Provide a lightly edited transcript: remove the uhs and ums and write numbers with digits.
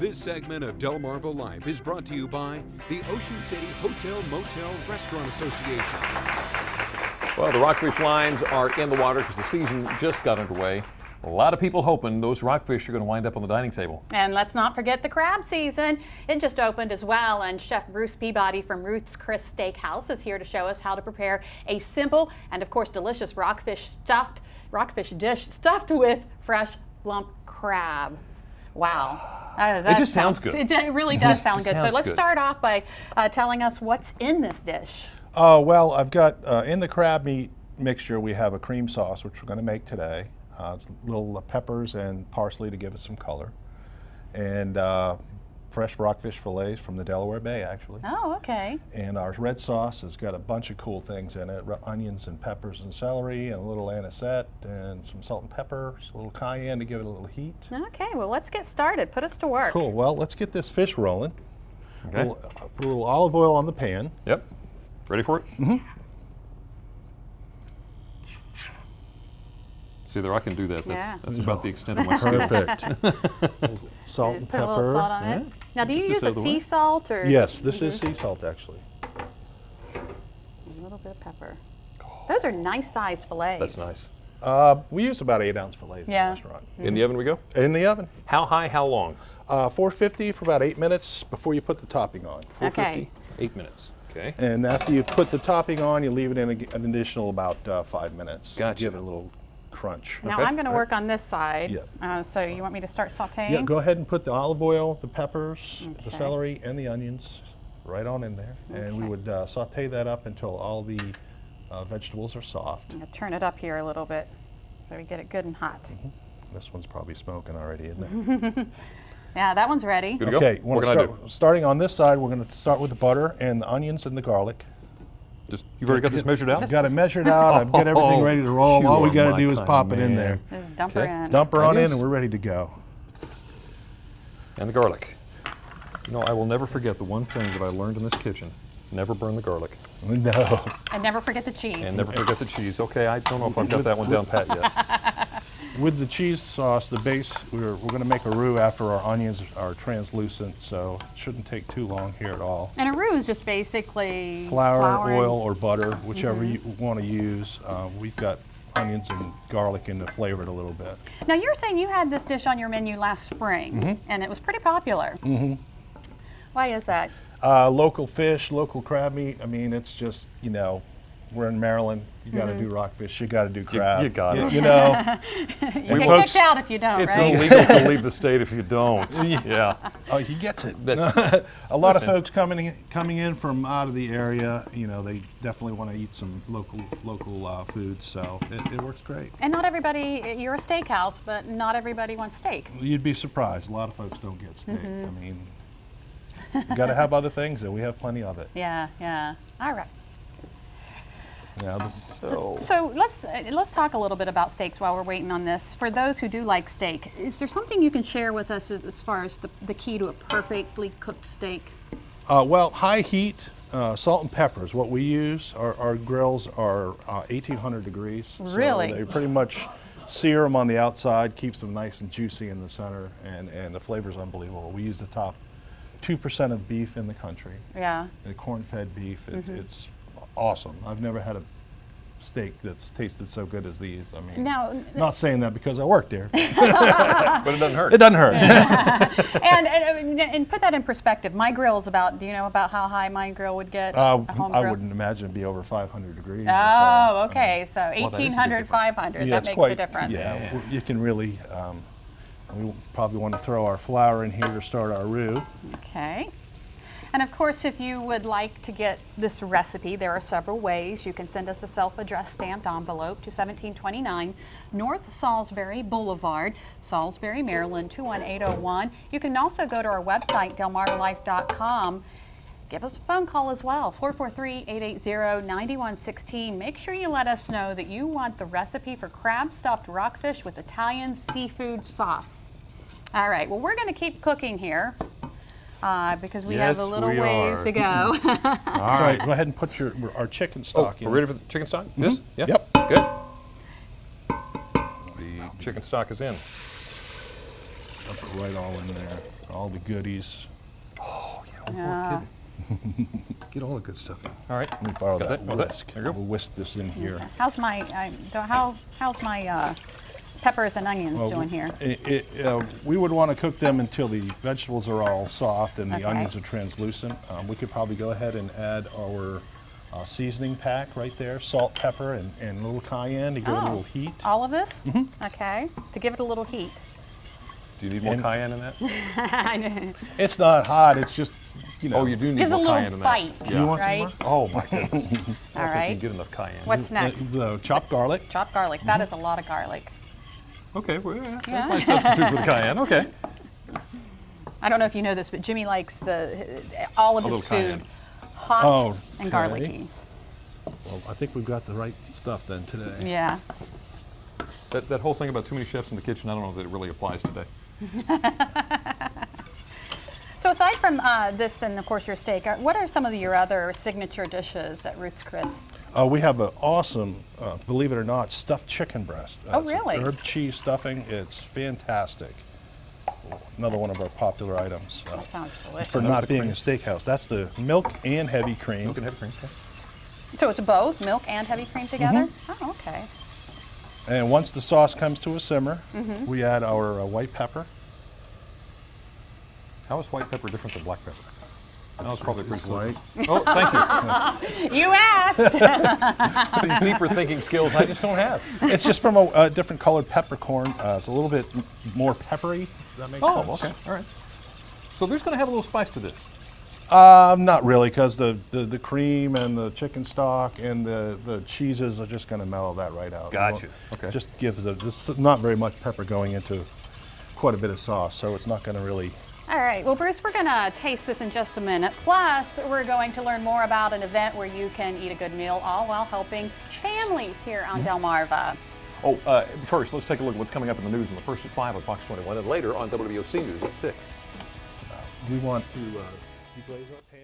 This segment of Delmarva Life is brought to you by the Ocean City Hotel Motel Restaurant Association. Well, the rockfish lines are in the water because the season just got underway. A lot of people hoping those rockfish are going to wind up on the dining table. And let's not forget the crab season. It just opened as well, and Chef Bruce Peabody from Ruth's Chris Steakhouse is here to show us how to prepare a simple and, of course, delicious rockfish dish stuffed with fresh lump crab. Wow. It just sounds good. It really does sound good. So let's start off by telling us what's in this dish. Well, I've got in the crab meat mixture, we have a cream sauce, which we're going to make today. Little peppers and parsley to give it some color. And fresh rockfish fillets from the Delaware Bay, actually. Oh, okay. And our red sauce has got a bunch of cool things in it. Onions and peppers and celery, and a little anisette, and some salt and pepper, a little cayenne to give it a little heat. Okay, well, let's get started. Put us to work. Cool. Well, let's get this fish rolling. Okay. Put a little olive oil on the pan. Yep. Ready for it? Mm-hmm. See there, I can do that. Yeah. That's about the extent of my skill. Perfect. Salt and Put pepper. a little salt on it. Now, do you use a sea salt or? Yes, this is sea salt, actually. A little bit of pepper. Those are nice size fillets. That's nice. We use about 8-ounce fillets in the restaurant. In the oven we go? In the oven. How high, how long? 450 for about 8 minutes before you put the topping on. 450, 8 minutes. Okay. And after you've put the topping on, you leave it in an additional about 5 minutes. Gotcha. Give it a little crunch. Now Okay. I'm going to work on this side. Yeah. So you want me to start sauteing? Yeah, go ahead and put the olive oil, the peppers, the Okay. celery, and the onions right on in there. And we would saute that up until all the vegetables are soft. I'm going to turn it up here a little bit so we get it good and hot. This one's probably smoking already, isn't it? Yeah, that one's ready. Good to Okay, go? What can I do? starting on this side, we're going to start with the butter and the onions and the garlic. Just, you've already got this measured out? I've got it measured out. I've got everything ready to roll. All we got to do is pop it in there. Just dump her in. Dump her on in, Onions. and we're ready to go. And the garlic. You know, I will never forget the one thing that I learned in this kitchen. Never burn the garlic. No. And never forget the cheese. And never forget the cheese. Okay, I don't know if I've got that one down pat yet. With the cheese sauce, the base, we're going to make a roux after our onions are translucent, so it shouldn't take too long here at all. And a roux is just basically Flour, and- oil, or butter, whichever you want to use. We've got onions and garlic in to flavor it a little bit. Now you're saying you had this dish on your menu last spring, and it was pretty popular. Why is that? Local fish, local crab meat. I mean, it's just, you know, we're in Maryland. You got to do rockfish. You got to do crab. You got it. You know. You get kicked out if you don't, It's right? illegal to leave the state if you don't. Yeah. Oh, he gets it. That's- A lot of folks coming in from out of the area, you know, they definitely want to eat some local food, so it works great. And not everybody, you're a steakhouse, but not everybody wants steak. You'd be surprised. A lot of folks don't get steak. I mean, you got to have other things, and we have plenty of it. Yeah, yeah. All right. Now, So let's talk a little bit about steaks while we're waiting on this. For those who do like steak, is there something you can share with us as far as the key to a perfectly cooked steak? well, high heat, salt and pepper is what we use. Our grills are 1800 degrees. Really? So they pretty much sear them on the outside, keeps them nice and juicy in the center, and the flavor's unbelievable. We use the top 2% of beef in the country. Yeah. The corn-fed beef, it's awesome. I've never had a steak that's tasted so good as these. I mean, Now, not saying that because I work there. But it doesn't hurt. It doesn't hurt. and put that in perspective. My grill is about, do you know about how high my grill would get? A home I grill? wouldn't imagine it'd be over 500 degrees. or so. Oh, okay. So that is a big 1800, difference. 500. Yeah, That it's makes quite, a difference. Yeah, you can really, we probably want to throw our flour in here to start our roux. Okay. And of course, if you would like to get this recipe, there are several ways. You can send us a self-addressed stamped envelope to 1729 North Salisbury Boulevard, Salisbury, Maryland 21801. You can also go to our website, delmarvalife.com. Give us a phone call as well, 443-880-9116. Make sure you let us know that you want the recipe for crab stuffed rockfish with Italian seafood sauce. All right, well, we're going to keep cooking here. Because we have a little ways to go. All Right, go ahead and put our chicken stock in. We're ready for the chicken stock? This? Yeah? Yep. Good. The chicken stock is in. right all in there. All the goodies. Oh, yeah. Yeah. Get all the good stuff in. All right. Let me borrow Got that that? Got whisk. that? There you go. We'll whisk this in here. How's my how's my peppers and onions doing here? We would want to cook them until the vegetables are all soft and the Okay. onions are translucent. We could probably go ahead and add our seasoning pack right there, salt, pepper, and a little cayenne to give it a little heat. All of this? Okay. To give it a little heat. Do you need more cayenne in that? I know. It's not hot, it's just, you know. Oh, you do need Gives a more little cayenne in that. bite. Yeah. You want some Right? more? Oh, my goodness. I don't All think you right. can get enough cayenne. What's next? The chopped garlic. Chopped garlic. That is a lot of garlic. Okay, well, yeah, that might substitute for the cayenne. Okay. I don't know if you know this, but Jimmy likes all of A his little food cayenne. hot Oh, and okay. garlicky. Well, I think we've got the right stuff then today. Yeah. That whole thing about too many chefs in the kitchen, I don't know that it really applies today. So aside from this and of course your steak, what are some of your other signature dishes at Ruth's Chris? We have an awesome, believe it or not, stuffed chicken breast. Oh, It's a really? herb cheese stuffing. It's fantastic. Another one of our popular items. That sounds delicious. For That's not the being cream. a steakhouse. That's the milk and heavy cream. Milk and heavy cream. Okay. So it's both milk and heavy cream together? Mm-hmm. Oh, okay. And once the sauce comes to a simmer, Mm-hmm. we add our white pepper. How is white pepper different than black pepper? That was probably pretty white. close. Oh, thank you. You asked. These deeper thinking skills I just don't have. It's just from a different colored peppercorn. It's a little bit more peppery. Does that make sense? Oh, okay. All right. So there's going to have a little spice to this. Not really, because the cream and the chicken stock and the cheeses are just going to mellow that right out. Gotcha. Okay. Just gives just not very much pepper going into quite a bit of sauce, so it's not going to really. All right, well, Bruce, we're going to taste this in just a minute. Plus, we're going to learn more about an event where you can eat a good meal, all while helping families here on Delmarva. Oh, first, let's take a look at what's coming up in the news in the first at 5 on Fox 21 and later on WBOC News at 6. We want to deglaze our pan.